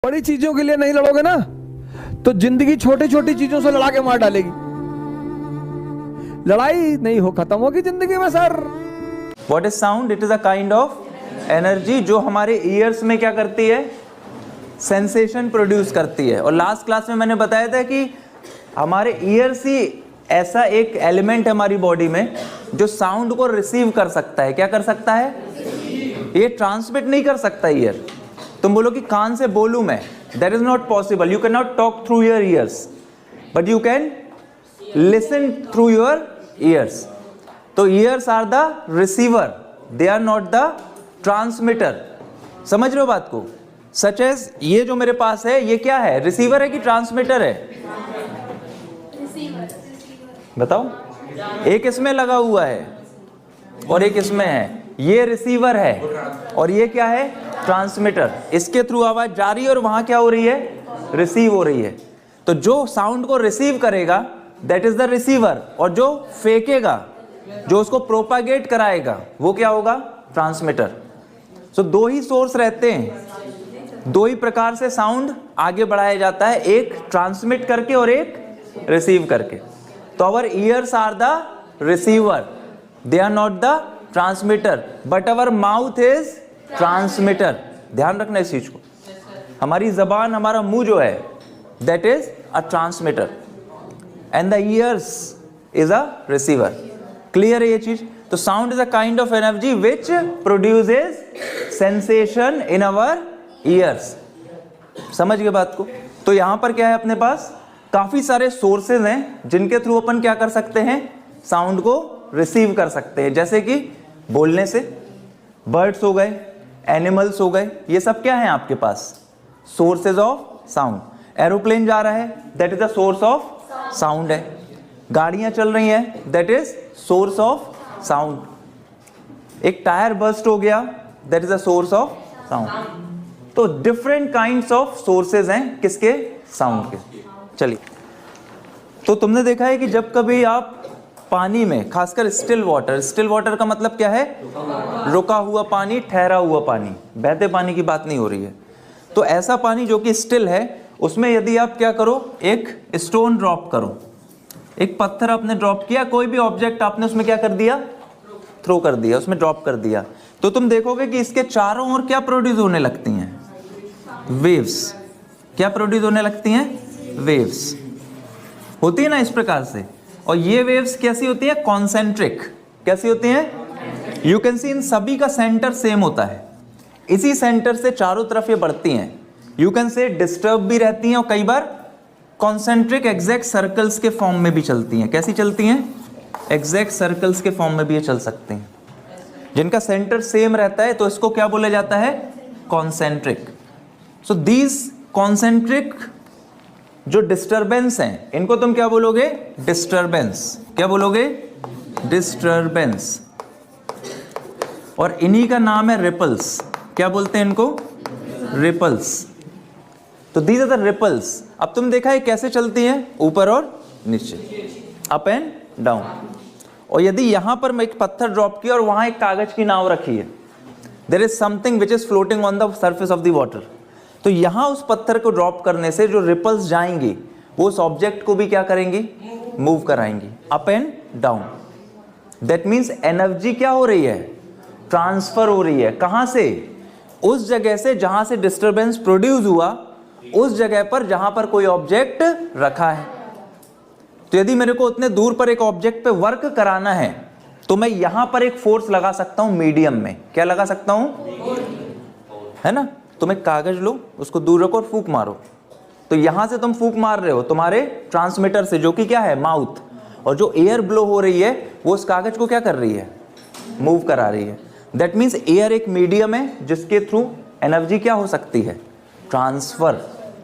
बड़ी चीजों के लिए नहीं लड़ोगे ना तो जिंदगी छोटी छोटी चीजों से लड़ा के मार डालेगी। लड़ाई नहीं हो खत्म होगी जिंदगी में sir. What is sound? It is a kind of energy जो हमारे ईयर्स में क्या करती है, सेंसेशन प्रोड्यूस करती है। और लास्ट क्लास में मैंने बताया था कि हमारे ईयर्स ही ऐसा एक एलिमेंट है हमारी बॉडी में जो साउंड को रिसीव कर सकता है। क्या कर सकता है? ये ट्रांसमिट नहीं कर सकता ईयर। तुम बोलो कि कान से बोलूं मैं, that is not possible. You can not talk through your ears but you can listen through your ears. तो ears are the receiver, they are not the transmitter. समझ रहे हो बात को? सच एज ये जो मेरे पास है ये क्या है, रिसीवर है कि ट्रांसमिटर है? बताओ। एक इसमें लगा हुआ है और एक इसमें है, ये रिसीवर है और ये क्या है, ट्रांसमिटर। इसके थ्रू आवाज जा रही है और वहां क्या हो रही है, रिसीव हो रही है। तो जो साउंड को रिसीव करेगा दैट इज द रिसीवर, और जो फेंकेगा, जो उसको प्रोपागेट कराएगा, वो क्या होगा, ट्रांसमिटर। सो दो ही सोर्स रहते हैं, दो ही प्रकार से साउंड आगे बढ़ाया जाता है, एक ट्रांसमिट करके और एक रिसीव करके। तो our ears are the receiver, they are not the transmitter, but our mouth is transmitter. ध्यान रखना इस चीज को। हमारी जबान, हमारा मुंह जो है that is a transmitter and the ears is a receiver. Clear है ये चीज? तो sound is a kind of energy which produces sensation in our ears. समझ गए बात को? तो यहां पर क्या है, अपने पास काफी सारे सोर्सेज हैं जिनके थ्रू अपन क्या कर सकते हैं, साउंड को रिसीव कर सकते हैं। जैसे कि बोलने से, बर्ड्स हो गए, एनिमल्स हो गए, ये सब क्या है आपके पास, सोर्सेज ऑफ साउंड। एरोप्लेन जा रहा है that is a source of sound है। गाड़ियां चल रही हैं that is source of sound. एक टायर बर्स्ट हो गया that is a source of sound. तो डिफरेंट काइंड्स ऑफ सोर्सेज हैं किसके, साउंड के। चलिए, तो तुमने देखा है कि जब कभी आप पानी में, खासकर स्टिल वाटर का मतलब क्या है, रुका हुआ पानी, ठहरा हुआ पानी, बहते पानी की बात नहीं हो रही है। तो ऐसा पानी जो कि स्टिल है, उसमें यदि आप क्या करो, एक स्टोन ड्रॉप करो, एक पत्थर आपने ड्रॉप किया, कोई भी ऑब्जेक्ट आपने उसमें क्या कर दिया, थ्रो कर दिया, उसमें ड्रॉप कर दिया, तो तुम देखोगे कि इसके चारों ओर क्या प्रोड्यूस होने लगती हैं, वेव्स। क्या प्रोड्यूस होने लगती हैं, वेव्स होती है ना, इस प्रकार से। और ये वेव्स कैसी होती है, कॉन्सेंट्रिक। कैसी होती हैं? यू कैन सी इन सभी का सेंटर सेम होता है, इसी सेंटर से चारों तरफ ये बढ़ती हैं। यू कैन से डिस्टर्ब भी रहती हैं और कई बार कॉन्सेंट्रिक एग्जैक्ट सर्कल्स के फॉर्म में भी चलती हैं। कैसी चलती हैं? एग्जैक्ट सर्कल्स के फॉर्म में भी ये चल सकती हैं। जिनका सेंटर सेम रहता है तो इसको क्या बोला जाता है, कॉन्सेंट्रिक। सो दीज कॉन्सेंट्रिक जो डिस्टर्बेंस हैं, इनको तुम क्या बोलोगे, डिस्टर्बेंस। क्या बोलोगे, डिस्टर्बेंस। और इन्हीं का नाम है रिपल्स। क्या बोलते हैं इनको, रिपल्स। तो दीज आर द रिपल्स। अब तुम देखा है कैसे चलती हैं, ऊपर और नीचे, अप एंड डाउन। और यदि यहां पर मैं एक पत्थर ड्रॉप किया और वहां एक कागज की नाव रखी है, there is something which is floating on the surface of the water, तो यहां उस पत्थर को ड्रॉप करने से जो रिपल्स जाएंगी वो उस ऑब्जेक्ट को भी क्या करेंगी, मूव कराएंगी, up and down. That means energy क्या हो रही है, ट्रांसफर हो रही है। कहां से? उस जगह से जहां से डिस्टर्बेंस प्रोड्यूस हुआ, उस जगह पर जहां पर कोई ऑब्जेक्ट रखा है। तो यदि मेरे को उतने दूर पर एक ऑब्जेक्ट पे वर्क कराना है तो मैं यहां पर एक फोर्स लगा सकता हूं, मीडियम में। क्या लगा सकता हूं, है ना? तुम एक कागज लो, उसको दूर रखो और फूंक मारो, तो यहां से तुम फूंक मार रहे हो तुम्हारे ट्रांसमीटर से, जो कि क्या है, माउथ। और जो एयर ब्लो हो रही है वो उस कागज को क्या कर रही है, मूव करा रही है। दैट मीन्स एयर एक मीडियम है जिसके थ्रू एनर्जी क्या हो सकती है, ट्रांसफर।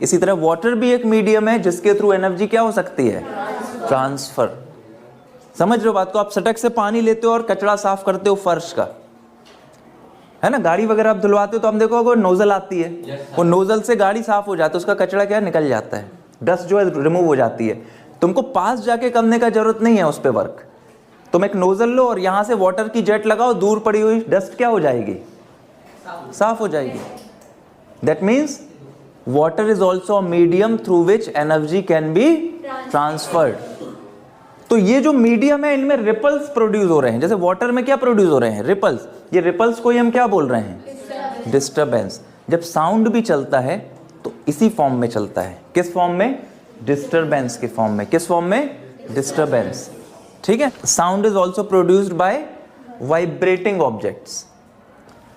इसी तरह वाटर भी एक मीडियम है जिसके थ्रू एनर्जी क्या हो सकती है, ट्रांसफर। समझ रहे हो बात को? आप सटक से पानी लेते हो और कचरा साफ करते हो फर्श का, है ना, गाड़ी वगैरह आप धुलवाते हो तो हम देखो नोजल आती है, वो नोजल से गाड़ी साफ हो जाती है, उसका कचरा क्या निकल जाता है, डस्ट जो है रिमूव हो जाती है। तुमको पास जाके करने का जरूरत नहीं है उस पे वर्क। तुम एक नोजल लो और यहां से वाटर की जेट लगाओ, दूर पड़ी हुई डस्ट क्या हो जाएगी, साफ हो जाएगी। That means water is also a medium through which energy can be transferred. तो ये जो मीडियम है इनमें रिपल्स प्रोड्यूस हो रहे हैं। जैसे वाटर में क्या प्रोड्यूस हो रहे हैं? रिपल्स। ये रिपल्स को ही हम क्या बोल रहे हैं? डिस्टरबेंस। जब साउंड भी चलता है तो इसी फॉर्म में चलता है। किस फॉर्म में? डिस्टरबेंस के फॉर्म में। किस फॉर्म में? डिस्टरबेंस। ठीक है। Sound is also produced by vibrating objects.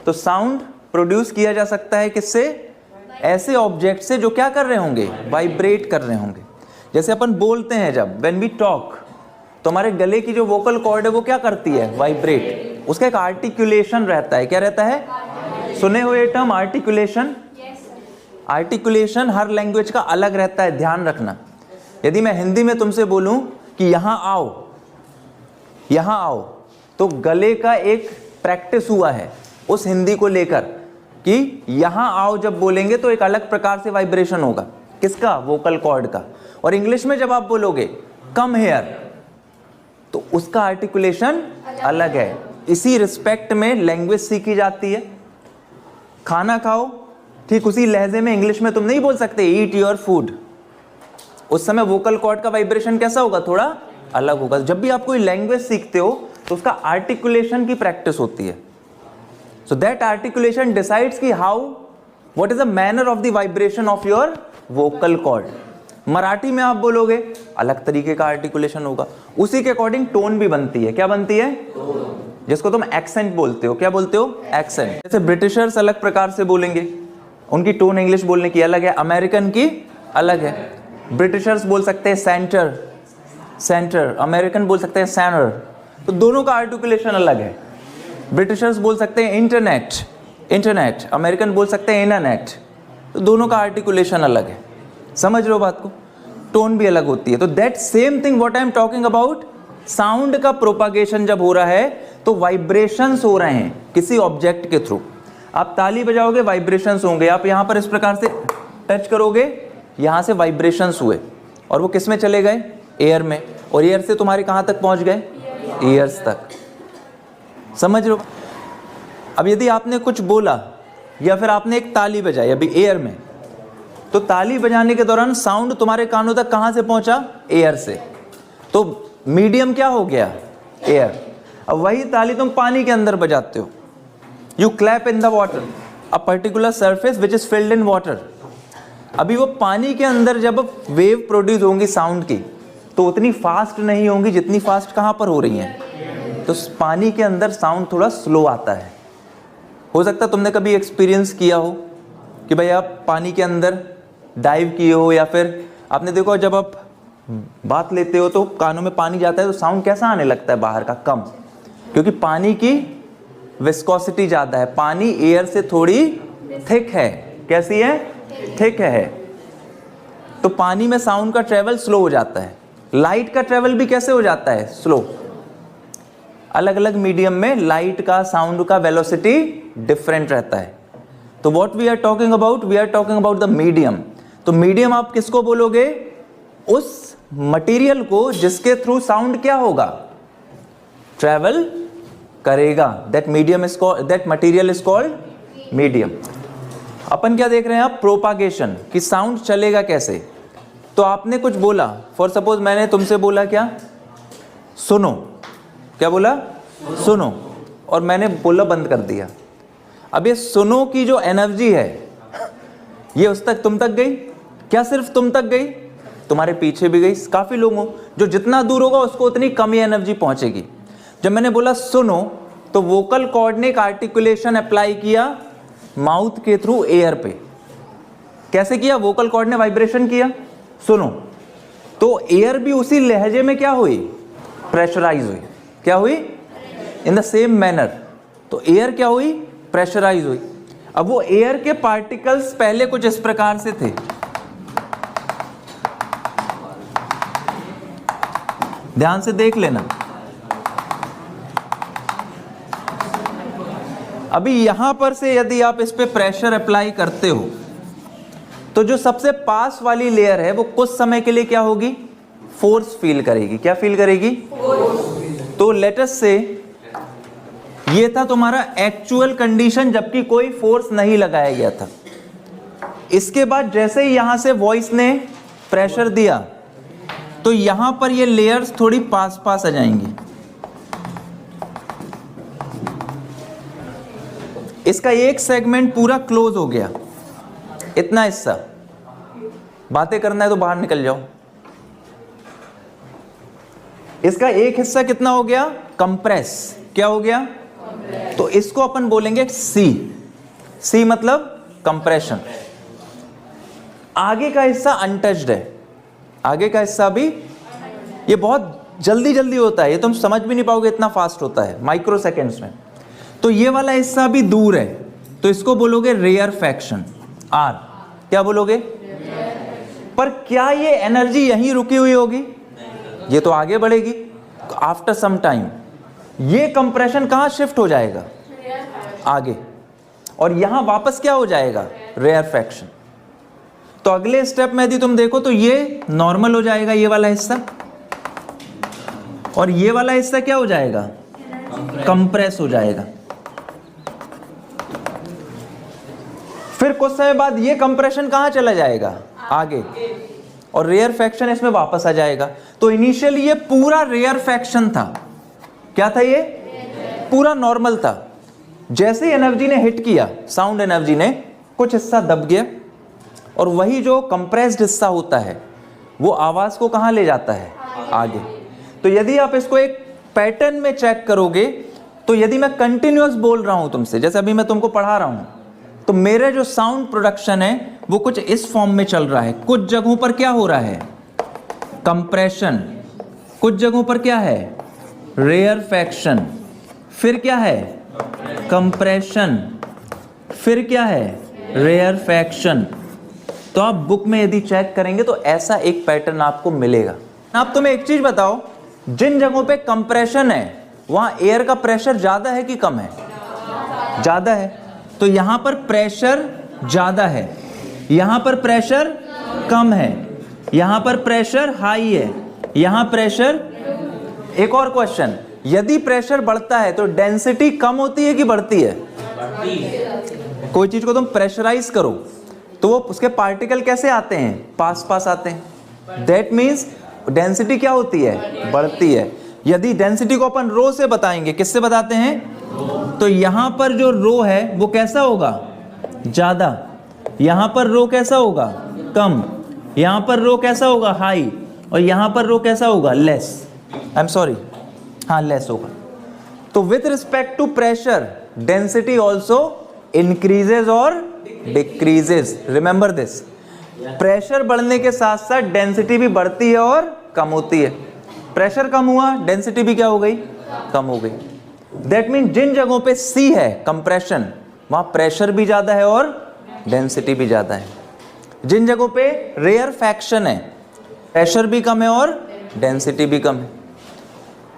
तो साउंड प्रोड्यूस किया जा सकता है किससे? ऐसे ऑब्जेक्ट से जो क्या कर रहे होंगे? वाइब्रेट कर रहे होंगे। जैसे अपन बोलते हैं जब व्हेन वी टॉक, तो हमारे गले की जो वोकल कॉर्ड है वो क्या करती है? वाइब्रेट। उसका एक आर्टिकुलेशन रहता है। क्या रहता है? सुने हुए टर्म आर्टिकुलेशन। आर्टिकुलेशन हर लैंग्वेज का अलग रहता है, ध्यान रखना। यदि मैं हिंदी में तुमसे बोलूं कि यहां आओ, यहां आओ, तो गले का एक प्रैक्टिस हुआ है उस हिंदी को लेकर कि यहां आओ जब बोलेंगे तो एक अलग प्रकार से वाइब्रेशन होगा। किसका? वोकल कॉर्ड का। और इंग्लिश में जब आप बोलोगे कम हेयर, तो उसका आर्टिकुलेशन अलग है। इसी रिस्पेक्ट में लैंग्वेज सीखी जाती है। खाना खाओ, ठीक उसी लहजे में इंग्लिश में तुम नहीं बोल सकते ईट योर फूड। उस समय वोकल कॉर्ड का वाइब्रेशन कैसा होगा? थोड़ा अलग होगा। जब भी आप कोई लैंग्वेज सीखते हो तो उसका आर्टिकुलेशन की प्रैक्टिस होती है। So that articulation decides कि how, what is the manner of the vibration of your vocal cord. Marathi में आप बोलोगे अलग तरीके का आर्टिकुलेशन होगा। उसी के अकॉर्डिंग टोन भी बनती है। क्या बनती है? जिसको तुम एक्सेंट बोलते हो। क्या बोलते हो? एक्सेंट। जैसे ब्रिटिशर्स अलग प्रकार से बोलेंगे, उनकी टोन इंग्लिश बोलने की अलग है, अमेरिकन की अलग है। ब्रिटिशर्स बोल सकते हैं सेंटर, सेंटर। अमेरिकन बोल सकते हैं सैनर। तो दोनों का आर्टिकुलेशन अलग है। ब्रिटिशर्स बोल सकते हैं इंटरनेट, इंटरनेट। अमेरिकन बोल सकते हैं इंटरनेट। तो दोनों का आर्टिकुलेशन अलग है। समझ रहे हो बात को? टोन भी अलग होती है। तो that same thing what I am talking about, sound का प्रोपागेशन जब हो रहा है तो वाइब्रेशंस हो रहे हैं किसी ऑब्जेक्ट के थ्रू। आप ताली बजाओगे, वाइब्रेशंस होंगे। आप यहां पर इस प्रकार से टच करोगे, यहां से वाइब्रेशंस हुए और वो किस में चले गए? एयर में। और एयर से तुम्हारे कहां तक पहुंच गए? ईयर्स तक। समझ रहे हो? अब यदि आपने कुछ बोला या फिर आपने एक ताली बजाई अभी एयर में, तो ताली बजाने के दौरान साउंड तुम्हारे कानों तक कहां से पहुंचा? एयर से। तो मीडियम क्या हो गया? एयर। अब वही ताली तुम पानी के अंदर बजाते हो। You clap in the water, a particular surface which is filled in water. अभी वो पानी के अंदर जब वेव प्रोड्यूस होंगी साउंड की, तो उतनी फास्ट नहीं होंगी जितनी फास्ट कहां पर हो रही हैं? तो पानी के अंदर साउंड थोड़ा स्लो आता है। हो सकता है तुमने कभी एक्सपीरियंस किया हो कि भाई आप पानी के अंदर डाइव किए हो, या फिर आपने देखो जब आप बात लेते हो तो कानों में पानी जाता है तो साउंड कैसा आने लगता है बाहर का? कम। क्योंकि पानी की विस्कोसिटी ज़्यादा है। पानी एयर से थोड़ी थिक है। कैसी है? थिक है। तो पानी में साउंड का ट्रेवल स्लो हो जाता है। लाइट का ट्रेवल भी कैसे हो जाता है? स्लो। अलग अलग मीडियम में लाइट का, साउंड का वेलोसिटी डिफरेंट रहता है। तो what we are talking about, we are talking about the medium. तो मीडियम आप किसको बोलोगे? उस मटेरियल को जिसके थ्रू साउंड क्या होगा? ट्रेवल करेगा। That medium is called, that material is called medium. अपन क्या देख रहे हैं? आप प्रोपागेशन कि साउंड चलेगा कैसे। तो आपने कुछ बोला, फॉर सपोज मैंने तुमसे बोला क्या? सुनो। क्या बोला? सुनो। और मैंने बोला बंद कर दिया। अब ये सुनो की जो एनर्जी है ये उस तक, तुम तक गई क्या? सिर्फ तुम तक गई? तुम्हारे पीछे भी गई, काफी लोग हो। जो जितना दूर होगा उसको उतनी कम ही एनर्जी पहुंचेगी। जब मैंने बोला सुनो तो वोकल कॉर्ड ने एक आर्टिकुलेशन अप्लाई किया माउथ के थ्रू एयर पे। कैसे किया? वोकल कॉर्ड ने वाइब्रेशन किया सुनो, तो एयर भी उसी लहजे में क्या हुई? प्रेशराइज हुई। क्या हुई? In the same manner. तो एयर क्या हुई? प्रेशराइज हुई। अब वो एयर के पार्टिकल्स पहले कुछ इस प्रकार से थे, ध्यान से देख लेना। अभी यहां पर से यदि आप इस पे प्रेशर अप्लाई करते हो तो जो सबसे पास वाली लेयर है वो कुछ समय के लिए क्या होगी? फोर्स फील करेगी। क्या फील करेगी? तो लेट अस से ये था तुम्हारा एक्चुअल कंडीशन, जबकि कोई फोर्स नहीं लगाया गया था। इसके बाद जैसे ही यहां से वॉइस ने प्रेशर दिया तो यहां पर ये लेयर्स थोड़ी पास पास आ जाएंगी। इसका एक सेगमेंट पूरा क्लोज हो गया, इतना हिस्सा। बातें करना है तो बाहर निकल जाओ। इसका एक हिस्सा कितना हो गया? कंप्रेस। क्या हो गया? तो इसको अपन बोलेंगे सी। सी मतलब कंप्रेशन। आगे का हिस्सा अनटच्ड है, आगे का हिस्सा भी ये बहुत जल्दी जल्दी होता है, ये तुम समझ भी नहीं पाओगे, इतना फास्ट होता है, माइक्रो सेकेंड्स में। तो ये वाला हिस्सा भी दूर है, तो इसको बोलोगे रेयरफैक्शन, आर। क्या बोलोगे? पर क्या ये एनर्जी यहीं रुकी हुई होगी? ये तो आगे बढ़ेगी आफ्टर सम टाइम। ये कंप्रेशन कहां शिफ्ट हो जाएगा? आगे। और यहां वापस क्या हो जाएगा? रेयरफैक्शन। तो अगले स्टेप में यदि तुम देखो तो ये नॉर्मल हो जाएगा, ये वाला हिस्सा, और ये वाला हिस्सा क्या हो जाएगा? कंप्रेस हो जाएगा। फिर कुछ समय बाद ये कंप्रेशन कहां चला जाएगा? आगे। और रेयरफैक्शन इसमें वापस आ जाएगा। तो इनिशियली ये पूरा रेयरफैक्शन था। क्या था ये? पूरा नॉर्मल था। जैसे ही एनर्जी ने हिट किया, साउंड एनर्जी ने, कुछ हिस्सा दब गया, और वही जो कंप्रेस्ड हिस्सा होता है वो आवाज को कहां ले जाता है? आगे। तो यदि आप इसको एक पैटर्न में चेक करोगे, तो यदि मैं कंटिन्यूअस बोल रहा हूं तुमसे, जैसे अभी मैं तुमको पढ़ा रहा हूं, तो मेरे जो साउंड प्रोडक्शन है वो कुछ इस फॉर्म में चल रहा है। कुछ जगहों पर क्या हो रहा है? कंप्रेशन। कुछ जगहों पर क्या है? रेयरफैक्शन। फिर क्या है? कंप्रेशन। फिर क्या है? रेयरफैक्शन। तो आप बुक में यदि चेक करेंगे तो ऐसा एक पैटर्न आपको मिलेगा। आप तुम्हें एक चीज बताओ, जिन जगहों पे कंप्रेशन है वहां एयर का प्रेशर ज्यादा है कि कम है? ज्यादा है। तो यहां पर प्रेशर ज्यादा है, यहां पर प्रेशर कम है, यहां पर प्रेशर हाई है, यहां प्रेशर। एक और क्वेश्चन, यदि प्रेशर बढ़ता है तो डेंसिटी कम होती है कि बढ़ती है? कोई चीज को तुम प्रेशराइज करो तो वो उसके पार्टिकल कैसे आते हैं? पास पास आते हैं। दैट मीन्स डेंसिटी क्या होती है? बढ़ती है। यदि डेंसिटी को अपन रो से बताएंगे, किससे बताते हैं? तो यहां पर जो रो है वो कैसा होगा? ज्यादा। यहां पर रो कैसा होगा? कम। यहां पर रो कैसा होगा? हाई। और यहां पर रो कैसा होगा? लेस। आई एम सॉरी, हाँ, लेस होगा। तो with respect to pressure, density also increases और डिक्रीजेज। Remember this. प्रेशर बढ़ने के साथ साथ डेंसिटी भी बढ़ती है और कम होती है। प्रेशर कम हुआ, डेंसिटी भी क्या हो गई? कम हो गई। दैट मीन जिन जगहों पे सी है, कंप्रेशन, वहां प्रेशर भी ज्यादा है और डेंसिटी भी ज्यादा है। जिन जगहों पे रेयरफैक्शन है, प्रेशर भी कम है और डेंसिटी भी कम है।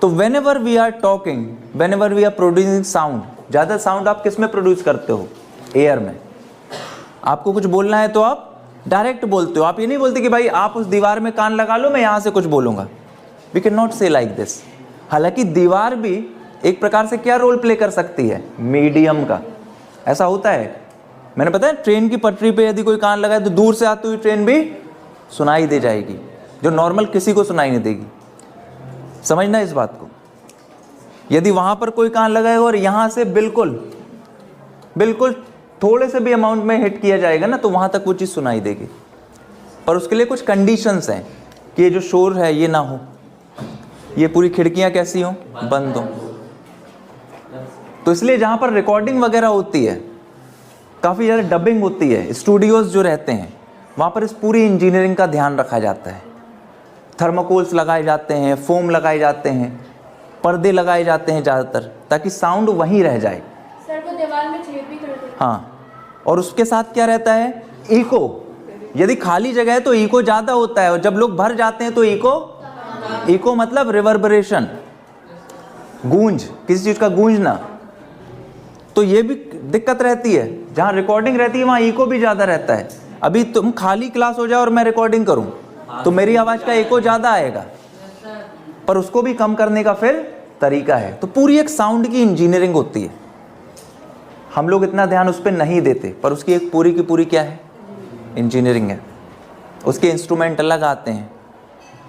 तो whenever we are talking, whenever we are producing sound, ज्यादा साउंड आप किस में प्रोड्यूस करते हो? एयर में। आपको कुछ बोलना है तो आप डायरेक्ट बोलते हो, आप ये नहीं बोलते कि भाई आप उस दीवार में कान लगा लो, मैं यहां से कुछ बोलूंगा। वी कैन नॉट से लाइक दिस। हालांकि दीवार भी एक प्रकार से क्या रोल प्ले कर सकती है? मीडियम का। ऐसा होता है, मैंने पता है, ट्रेन की पटरी पे यदि कोई कान लगाए तो दूर से आती हुई ट्रेन भी सुनाई दे जाएगी, जो नॉर्मल किसी को सुनाई नहीं देगी। समझना इस बात को। यदि वहां पर कोई कान लगाएगा और यहां से बिल्कुल बिल्कुल थोड़े से भी अमाउंट में हिट किया जाएगा ना, तो वहां तक वो चीज सुनाई देगी। पर उसके लिए कुछ कंडीशंस हैं कि ये जो शोर है ये ना हो, ये पूरी खिड़कियां कैसी हो? बंद हो। तो इसलिए जहां पर रिकॉर्डिंग वगैरह होती है, काफी ज्यादा डबिंग होती है, स्टूडियोज जो रहते हैं, वहां पर इस पूरी इंजीनियरिंग का ध्यान रखा जाता है। थर्माकोल्स लगाए जाते हैं, फोम लगाए जाते हैं, पर्दे लगाए जाते हैं ज्यादातर, ताकि साउंड वहीं रह जाए। सर वो दीवार में छेद भी कर देते हैं। हाँ, और उसके साथ क्या रहता है? इको। यदि खाली जगह है तो इको ज्यादा होता है, और जब लोग भर जाते हैं तो इको मतलब रिवर्बरेशन, गूंज, किसी चीज का गूंजना। तो ये भी दिक्कत रहती है। जहां रिकॉर्डिंग रहती है वहां इको भी ज्यादा रहता है। अभी तुम खाली क्लास हो जाओ और मैं रिकॉर्डिंग करूं तो मेरी आवाज का इको ज्यादा आएगा, पर उसको भी कम करने का फिर तरीका है। तो पूरी एक साउंड की इंजीनियरिंग होती है। हम लोग इतना ध्यान उस पर नहीं देते, पर उसकी एक पूरी की पूरी क्या है? इंजीनियरिंग है, उसके इंस्ट्रूमेंट अलग आते हैं,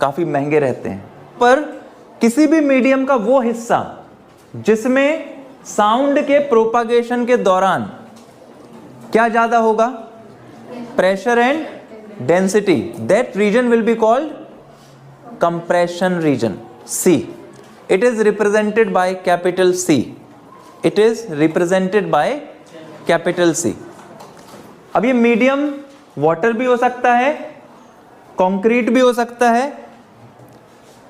काफ़ी महंगे रहते हैं। पर किसी भी मीडियम का वो हिस्सा जिसमें साउंड के प्रोपागेशन के दौरान क्या ज़्यादा होगा, pressure and density, that region will be called compression region, C. It is represented by capital C. It is represented by capital C. अब ये मीडियम वाटर भी हो सकता है, कंक्रीट भी हो सकता है,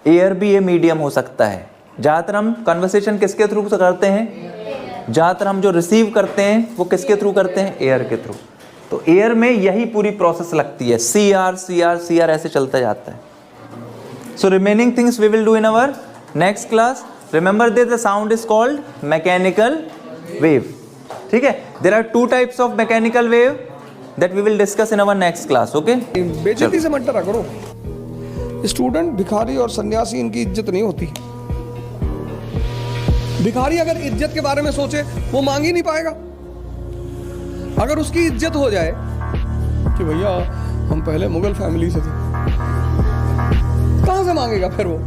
एयर भी ये मीडियम हो सकता है। ज़्यादातर हम कन्वर्सेशन किसके थ्रू करते हैं, ज़्यादातर हम जो रिसीव करते हैं वो किसके थ्रू करते हैं, एयर के थ्रू। तो एयर में यही पूरी प्रोसेस लगती है, CR ऐसे चलता जाता है। So remaining things we will do in our next class. Remember that the sound is called mechanical wave. ठीक है? There are two types of mechanical wave that we will discuss in our next class. Okay? बेइज्जती से मत डरा करो। Student, भिखारी और सन्यासी, इनकी इज्जत नहीं होती। भिखारी अगर इज्जत के बारे में सोचे वो मांग ही नहीं पाएगा। अगर उसकी इज्जत हो जाए कि भैया हम पहले मुगल फैमिली से थे, कहां से मांगेगा फिर वो।